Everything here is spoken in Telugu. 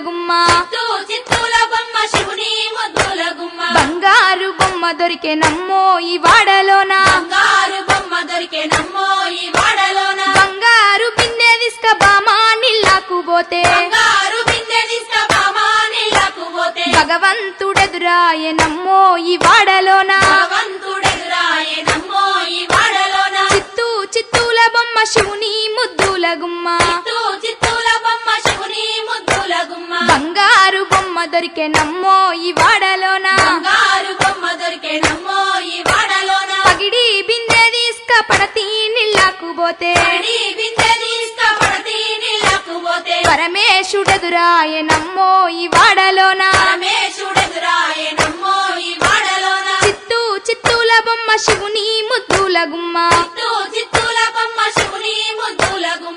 గుమ్మ చిత్తూల బొమ్మ శివుని ముద్దుల గుమ్మ బంగారు బొమ్మ దొరికే నమ్మో ఈ వాడలోన బంగారు బొమ్మ దొరికే నమ్మో ఈ వాడలోన బంగారు బిందె తీసుక బామా నీళ్ళకు పోతే బంగారు బిందె తీసుక బామా నీళ్ళకు పోతే భగవంతుడెదురాయే నమ్మో ఈ వాడలోన భగవంతుడెదురాయే నమ్మో ఈ వాడలోన చిత్తూల బొమ్మ శివుని ముద్దుల గుమ్మ చిత్తూల బొమ్మ శివుని ముద్దుల గుమ్మ బంగారు బొమ్మ దొరికే నమ్మో ఈ వాడలోన బంగారు బొమ్మ దొరికే నమ్మో ఈ వాడలోన పగిడి బిందె తీసుక పడతీ నీళ్ళకు పోతే పడి బిందె తీసుక పడతి నీళ్ళకు పోతే పరమేశుడెదురాయే నమ్మో ఈ వాడలోన పరమేశుడెదురాయే నమ్మో ఈ వాడలోన చిత్తూల బొమ్మ శివుని ముద్దుల గుమ్మ చిత్తూల బొమ్మ శివుని ముద్దుల గుమ్మ